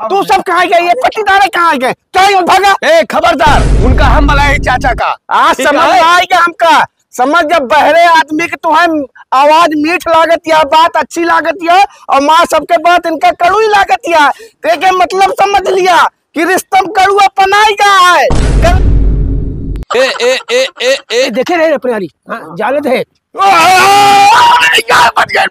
तू सब कहाँ गए? ये पट्टीदार कहाँ गए? क्या भागा? ए खबरदार, उनका हम मलाई चाचा का। आज समझ आएगा हमका। समझ, जब बहरे आदमी के तुम्हें आवाज मीठ लागत या बात अच्छी लागत या और माँ सबके बात इनका कड़ू ही लागत या, तो मतलब समझ लिया कि रिश्ता कड़ुआ पनाई का है। ए ए ए ए ए देखे रहे अपने यारी जाने थे। बच गए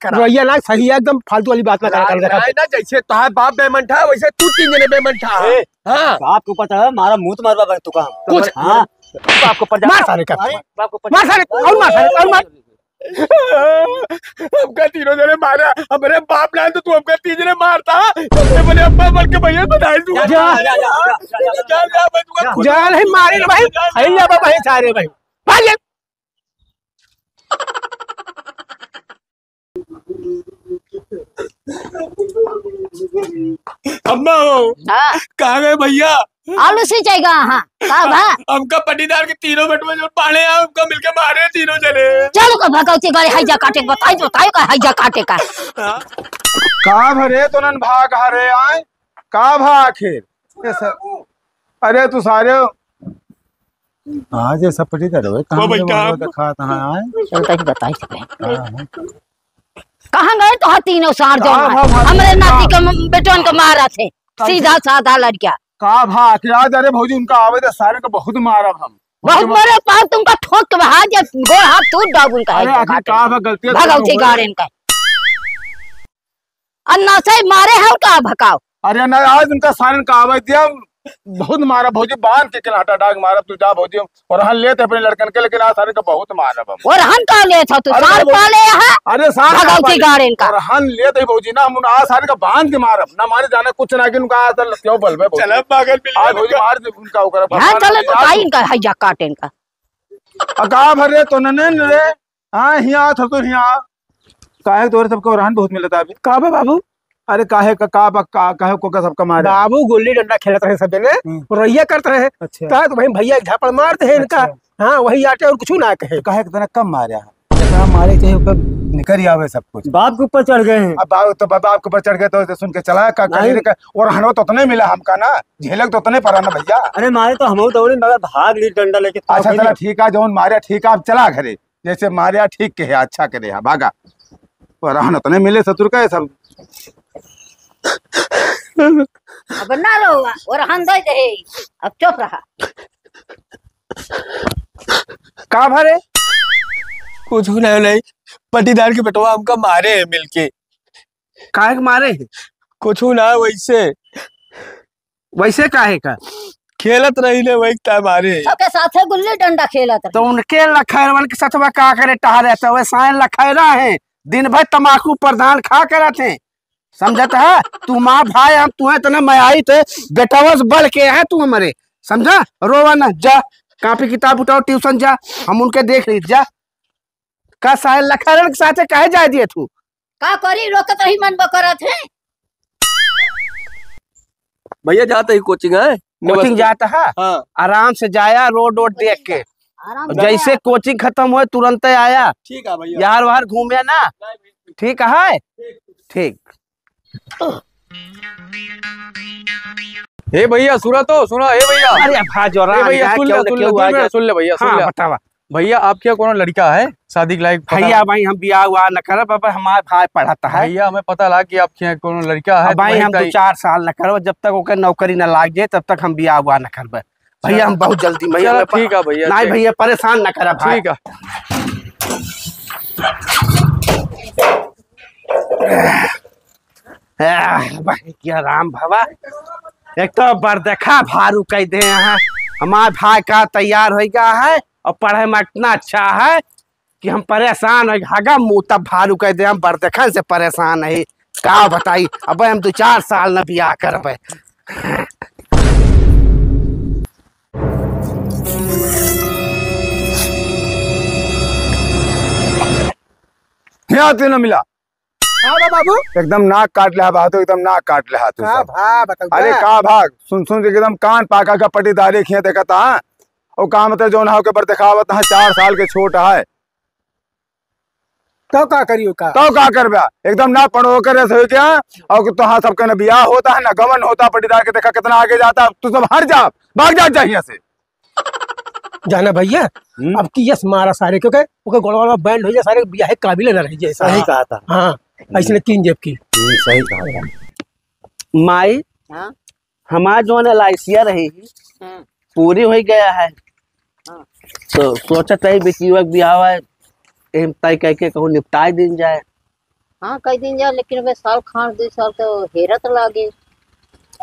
रोइया ना सही है, एकदम फालतू वाली बात ना ना। जैसे तुम्हारा बाप बेमन था वैसे तू 3 जने बेमन था। हाँ आपको पता है मारा मुंह तुम्हारे बाप तू कहाँ कुछ हाँ आपको पता मार सारे का मार सारे और मार हमका 3 जने मारा। हमारे बाप ना तो तू हमका 3 जने मारता। बोले अब्बा बोल के भैया बधाई दूंगा। जा नहीं मारे भाई, भैया बाबा है सारे भाई भाई। अम्मा हाँ कहाँ गए भैया? आलू सिंचाएगा। हाँ कब है? हमका पट्टीदार के 3 मिनट में जो पाले हैं हमका मिलके मारे 3 जने। चलो का भगवती गाड़ी हाइजा काटे बताई का हाइजा काटे का का भरे तो नन भाग हरे आए का भा आखिर अरे तू सारे आज सब पट्टीदार हो कहां देखा कहां आए चलता ही बताई कहाँ गए तो हाँ तीनों सार जो हमारे नाती के बेटन को मारा थे, सीधा साधा लड़किया का भा आखिर आज। अरे भौजी उनका आवे तो सारे को बहुत मारब हम, बहुत मारे पास तुमका ठोक के बहा जे गोड़ हाथ टूट डाब उनका है आखिर का भा गलती भगवती गाड़न का अन्ना से मारे है का भकाओ। अरे ना आज उनका सारे का आवे दिया बहुत मारा भौजी, बांध के हटा डाग मारब तू जा भौजी। और हम लेते अपने लड़कन के, लेकिन आज सारे का बहुत मारब हम। और हन का ले था तू सार पाले है। अरे सार भगवती गाड़न का और हम लेते भौजी ना, हम आज सारे का बांध के मारब ना मारे जाने कुछ ना कि उनका आज क्यों बल में चल पागल आज भौजी मार दे उनका ओकर। हां चले तो ताई इनका हाइजा काटेन का अका भरे तो नने रे। हां हिया था तो हिया काहे तोरे सबको रहन बहुत मिलता अभी का बाबू। अरे काहे का काहे को का सबका मारे बाबू गुल्ली डंडा खेलत रहे सब जने, रोइया करते रहे। अच्छा तो भाई भैया झापड़ मारते हैं इनका। हाँ वही आटे और कुछ ना कहे। काहे तना कम मारे मारे चाहे ऊपर निकल आवे सब कुछ। बाप के ऊपर चढ़ गए हैं। अब बाप तो बाप के ऊपर चढ़ गए तो सुन के चला का और हनो तो उतने मिला हमका ना, झेलक तो उतने पड़ा ना भैया। अरे मारे तो हम दौड़े मगर भाग ली डंडा लेके। अच्छा चला ठीक है, जौन मारे ठीक है, अब चला घरे जैसे मारे ठीक के है, अच्छा करे है भागा। और हन उतने मिले शत्रु का सब अब ना रो और हन दे दे अब चुप रहा। का भरे कुछ नहीं, पट्टीदार के बेटवा हमका मारे हैं मिलके। काहे के मारे हैं? कुछ ना वैसे वैसे काहे का खेलत रही ले वही टाइम मारे। सबके साथ गुल्ली डंडा खेलत तो उनके लखैरवन के सचवा का करे टहरे तो वे साइन लखैरा है, दिन भर तमाकू प्रधान खा कर थे। समझत है तू माँ भाई हम तुम्हें तना मैं आई थे बेटावस बढ़ के है तू हमारे, समझा। रोवा ना, जा कॉपी किताब उठाओ ट्यूशन जा, हम उनके देख ली जा। का साहिल लखैरन के साथ कहे जाए दिए तू का करी रोकत रही मन बकरत है। भैया जाते ही कोचिंग है, कोचिंग जाता है। हाँ। आराम से जाया, रोड वोड देख के जैसे कोचिंग खत्म हुए तुरंत आया। ठीक है भैया, यार वार घूमे ना, ठीक है ठीक। हे भैया सुना तो सुना। हे भैया अरे भाजो भैया सुन ले भैया सुन ले। बतावा भैया आपके कोनो लड़का है शादी के लायक? भैया भाई हम बियाह हुआ न कर बाबा, हमारे भाई पढ़ाता है। भैया हमें पता लगा कि आपके यहाँ कोनो लड़का है। भाई हम 2-4 साल न करो, जब तक ओके नौकरी न लाग जाए तब तक हम बियाह हुआ न करबे भैया। हम बहुत जल्दी भैया। ठीक है भैया, नहीं भैया परेशान न कर। ठीक है भाई क्या राम भवा, एक तो बरदेखा भारू कह दे हैं। हमारे भाई का तैयार हो गया है और पढ़े में इतना अच्छा है कि हम परेशान हो गए। मुँह तब भारू कह दे, हम बरदेखन से परेशान है। का बताई अब हम 2-4 साल न बियाह करबे। यहाँ न मिला बाबू एकदम नाक काट ले बात, एकदम नाक काट ले हाथ। अरे का भाग सुन सुन के एकदम कान पाका का पट्टीदारी खिया देखा था। और काम मतलब जो ना के बर दिखावत है 4 साल के छोट है तो का करियो का तो का करबा एकदम ना पढ़ो करे से क्या और तो हाँ सबके ना बियाह होता है ना गमन होता पटीदार के देखा कितना आगे जाता तू सब हट जा भाग जा चाहिए से जाना भैया अब की यस मारा सारे क्योंकि ओके गोलवा बैंड हो जाए सारे बियाह काबिल न रह जाए सही कहा था। हाँ ऐसे तीन जेब की सही कहा था। माई हाँ हमारा जो है लाइसिया रहेगी हाँ पूरी हो गया है हाँ। तो सोचत है बेटियों का ब्याह है एम तय कह के कहूँ निपटाई दिन जाए। हाँ कई दिन जा लेकिन वे साल खान 2 साल तो हेरत लागे।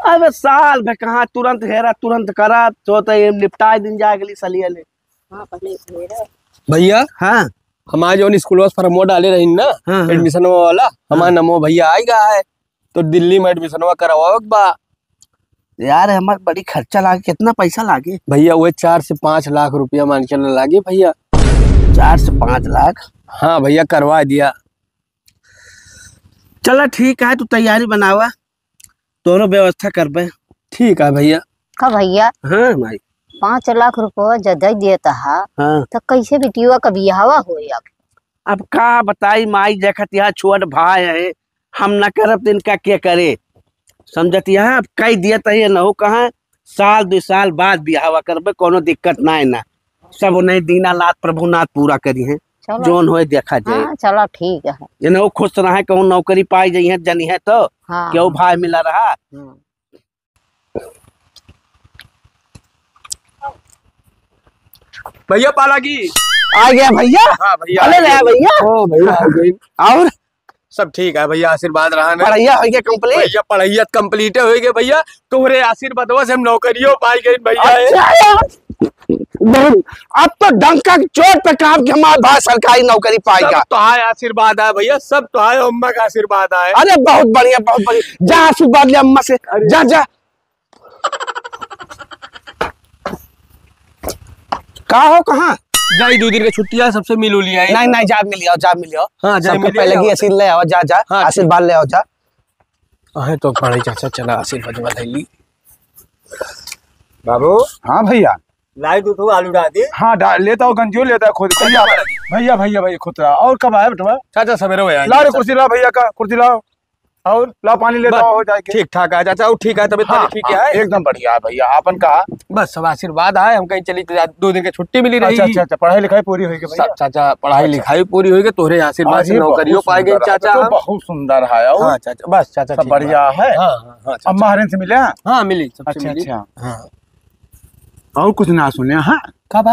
अब साल में कहाँ तुरंत हेरा तुरंत करा तो एम निपटाई दिन जाए अगली सलिया ले। हाँ पहले हेरा भैया हाँ हमारे जो स्कूल फॉर्मो डाले रही ना हाँ, हाँ। एडमिशन वाला हमारा नमो भैया आएगा है तो दिल्ली में एडमिशन करवाओ बा यार हमारे बड़ी खर्चा लागे कितना पैसा लागे भैया वो 4 से 5 लाख रुपया मान के लागे भैया। 4 से 5 लाख। हाँ भैया करवा दिया। चलो ठीक है तू तैयारी बनावा दोनों व्यवस्था करबे। ठीक है भैया। का भैया हाँ माई 5 लाख रुपया जदई देता है हाँ तो कैसे बिटिया का बियाहवा हो अब का बताई माई देखत यहाँ छोट भाई है हम न करब तो इनका क्या करे समझत यहाँ अब कई दिया तो ये न हो कहाँ साल 2 साल बाद बियाहवा करबे कोनो दिक्कत ना है ना सब नहीं दीनानाथ प्रभुनाथ पूरा करी है चलो जोन होए देखा जाए। हाँ चलो ठीक है। ये न खुश रहे कहूँ नौकरी पाई जाई है जनी है तो हाँ क्यों भाई मिला रहा। भैया पालागी आ गया भैया। हाँ भैया भले रहा भैया। ओ भैया और सब ठीक है भैया आशीर्वाद रहा ना पढ़ैया हो गया कंप्लीट। भैया पढ़ाई कंप्लीट हो गई भैया तोहरे आशीर्वाद से हम नौकरियों पाई गई भैया। अच्छा यार। अब तो डंका की चोट पे काम के हमारे भाई सरकारी नौकरी पाएगा। सब तुहार आशीर्वाद है भैया सब तुहार अम्मा का आशीर्वाद है। अरे बहुत बढ़िया बहुत बढ़िया जा आशीर्वाद ले अम्मा से जा जा। कहा हो कहाँ जाई 2 दिन की छुट्टी है सबसे मिल लिया है। नहीं नहीं जा मिलियो जा मिलियो। हाँ, जा सबको मिलियो, पहले की जाओ। आशीर्वाद ले आओ जा जा हाँ, आशीर्वाद ले आओ जा। हाँ तो पढ़ाई चाचा चला आशीर्वाद वाला ली। बाबू हाँ भैया लाई तो आलू डाल दे। हाँ लेता हूँ गंजियो लेता है खुद भैया भैया भैया भैया खुद रहा और कब आया बेटा चाचा सवेरे हो ला रे कुर्सी ला भैया का कुर्सी लाओ और ला पानी लेता हो जाएगी। ठीक ठाक है चाचा ठीक है तबीयत हाँ, ठीक है एकदम बढ़िया है भैया आपन कहा। बस सब आशीर्वाद है हम कहीं चली 2 दिन की छुट्टी मिली रही। अच्छा अच्छा पढ़ाई लिखाई पूरी हुई सब चाचा पढ़ाई लिखाई पूरी हुई तोहरे आशीर्वाद से नौकरियों पाई गई चाचा। तो बहुत सुंदर है और हाँ चाचा बस चाचा सब बढ़िया है। हाँ अम्मा हरेन से मिले। हाँ मिली सबसे अच्छा मिली। अच्छा हाँ और कुछ ना सुने। हाँ कब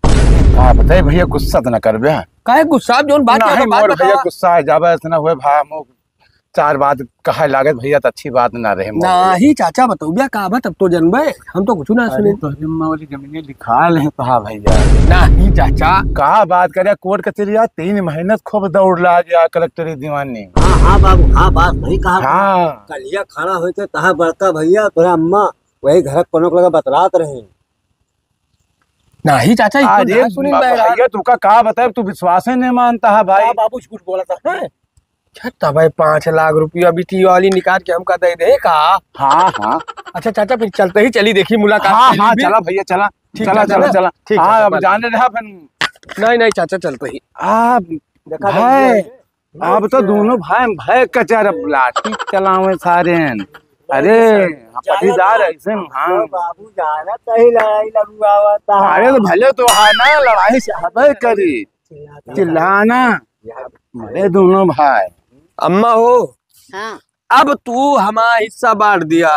कहा बताए भैया गुस्सा तो न कर बे काहे गुस्सा जोन बात नहीं है बात मोर भैया बता। गुस्सा है जाबे इतना हुए भा हम 4 बात कहा लागत भैया तो अच्छी बात ना रहे मोर। नहीं चाचा बताओ भैया का बात अब तो जनबे हम तो कुछ ना सुने। तो अम्मा वाली जमीनें लिखा ले तो हाँ भैया नहीं चाचा कहा बात करे कोर्ट कचहरी 3 महीने खूब दौड़ ला गया कलेक्टरी दीवानी। हाँ हाँ बाबू हाँ बात नहीं कहा। हाँ कलिया खड़ा हो के तहा बड़का भैया तोरा अम्मा वही घर कोनो लगा बतलात रहे। नहीं चाचा अरे भैया तू का कहा बताए तू विश्वास ही नहीं मानता है भाई। बाबू झूठ बोला था छत्ता भाई 5 लाख रुपया बिटी वाली निकाल के हमका दे दे का। हाँ हाँ अच्छा चाचा फिर चलते ही चली देखी मुलाकात। हाँ हाँ चला भैया चला ठीक चला है, चला चला। चला ठीक है, हाँ अब चला। जाने रहा फिर नहीं नहीं चाचा चलते ही। आप भाई अब तो दोनों भाई भाई कचर लाठी चलावे सारे। अरे पटीदार ऐसे हाँ बाबू जाना सही लड़ाई लगुआ था। अरे तो भले तो है ना लड़ाई से हबे करी चिल्लाना अरे दोनों भाई। अम्मा हो हाँ अब तू हमारा हिस्सा बांट दिया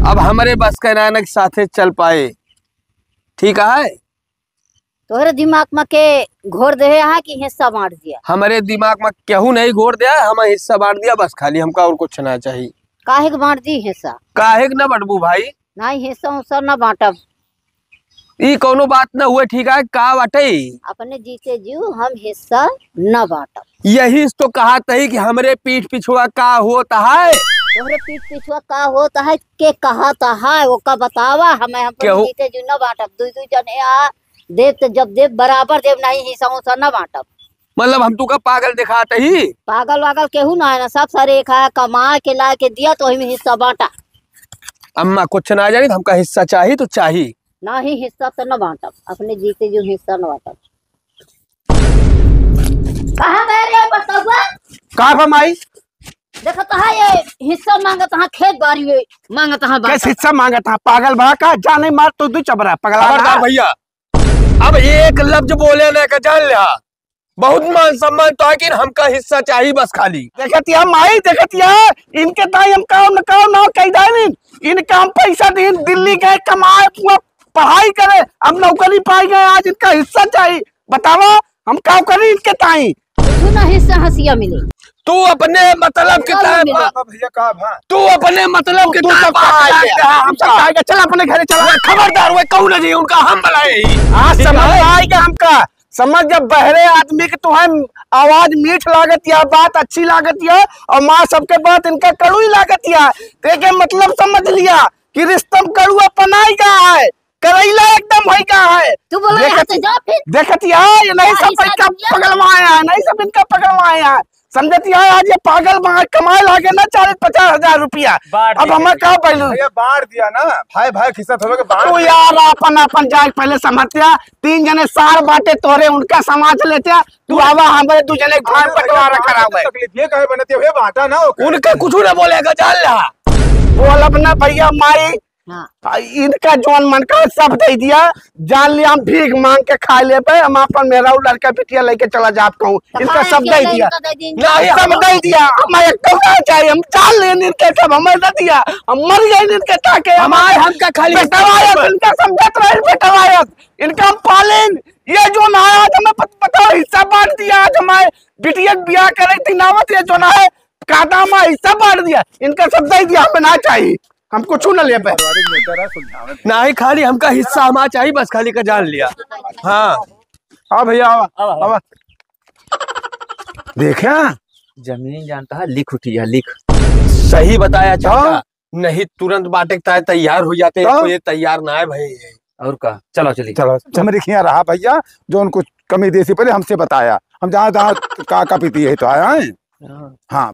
अब हमारे बस का नानक साथे चल पाए ठीक है। तोहरे दिमाग में के घोर दे है कि हिस्सा बांट दिया। हमारे दिमाग में केहू नहीं घोर दिया हमारा हिस्सा बांट दिया बस खाली हमका और कुछ ना चाहिए। काहे के बांट दी हिस्सा। काहे न बटबू भाई नहीं हिस्सा उस्सा न बांटब। ई कोनो बात न हुए ठीक है का बाटे अपने जीते जीव हम हिस्सा न बांटब। यही तो कहा तही कि हमरे पीठ पिछुआ का होता है। तोहरे पीठ पिछुआ का होता है के कहता है वो का बतावा हमें हम केहू- जीते जीव न बांटब। दू जने आ देव तो जब देव बराबर देव नहीं हिस्सा उस्सा न बांटब। मतलब हम तू का पागल दिखाते ही। पागल वागल केहू ना है ना सब सारे एक है कमा के ला के दिया तो हमें हिस्सा बांटा। अम्मा कुछ ना जानी तो हमका हिस्सा चाहिए तो चाहिए ना ही हिस्सा तो न बांटब, अपने जीते जो हिस्सा न बांटब। कहाँ गए रे बतौआ? का बमाई देखो कहाँ ये हिस्सा मांगत, हाँ खेत बाड़ी में मांगत, हाँ कैसे हिस्सा मांगत हाँ? पागल भा का जाने मार तो दू चबरा पगला खबरदार भैया, अब एक लफ्ज बोले ना का जान लिया, बहुत मान सम्मान तो है कि हमका हिस्सा चाहिए बस खाली। देखतिया माई, देखतिया इनके ताई हम काम न कई दाइन, इनका हम पैसा दिन दिल्ली गए कमाए, पूरा पढ़ाई करे, अब नौकरी पाई गए, आज इनका हिस्सा चाहिए। बतावा हम काम करी इनके ताई? ना हिस्सा हंसिया मिले। तू अपने मतलब कितना भैया का भा तू अपने मतलब तू सब हम सब आएगा, चल अपने घरे चला। खबरदार वो कौन है जी उनका हम बुलाए। आज समझ आएगा हमका, समझ जब बहरे आदमी के तो है आवाज मीठ लागत या बात अच्छी लागत या, और माँ सबके बात इनका कड़ुई लागत या, तो मतलब समझ लिया कि रिश्तम कड़ुआ पनाई का है, करैला एकदम है का है। तू बोला यहाँ से जा फिर। देखतिया ये नहीं सब इनका पगलवाया है, नहीं सब इनका पगलवाया है, समझतिया आज ये पागल कमाए लागे ना 40-50 हजार रुपया। अब हमें कहा पहले भैया बांट दिया ना, भाई भाई खिस्सा थोड़ा के बांट तू यार अपन जाग पहले समझतिया, 3 जने सार बाटे तोरे उनका समाज लेते, तू आवा हमारे 2 जने भाई बंटवारा करावे। तकलीफ ये कहे बनते हुए बांटा ना उनका कुछ ना बोलेगा जान लिया। बोल अपना भैया माई हाँ। इनका जौन मन का सब दे दिया, जान लिया हम भीख मांग के खा ले पे, हम अपन मेरा लड़का बिटिया लेके चला जात कहूँ, इनका सब दे दिया, नहीं सब दे दिया, हमें एक चाहिए, हम चाल लेन इनके सब हमें दे दिया, हम मर गए इनके ताके हमारे हमका खाली बेटवायत इनका समझत रहे, बेटवायत इनका हम पालें। ये जो ना है आज हमें पता हिस्सा बांट दिया, आज हमारे बिटिया ब्याह करे थी नावत, ये जो ना है कादा में हिस्सा बांट दिया, इनका सब दे दिया, हमें ना चाहिए, हम कुछ न ले पे। ना ही खाली हमका हिस्सा हमारा चाहिए बस खाली का जान लिया। हाँ हाँ भैया आवा देखा जमीन जानता है लिख उठी है, लिख। सही बताया चाचा, नहीं तुरंत बांटे तैयार हो जाते, तो ये तैयार ना है भाई। और का चलो चलिए चलो मेरे खिया रहा भैया, जो उनको कमी देसी पहले हमसे बताया, हम जहाँ जहाँ का पीती है तो आया है। हाँ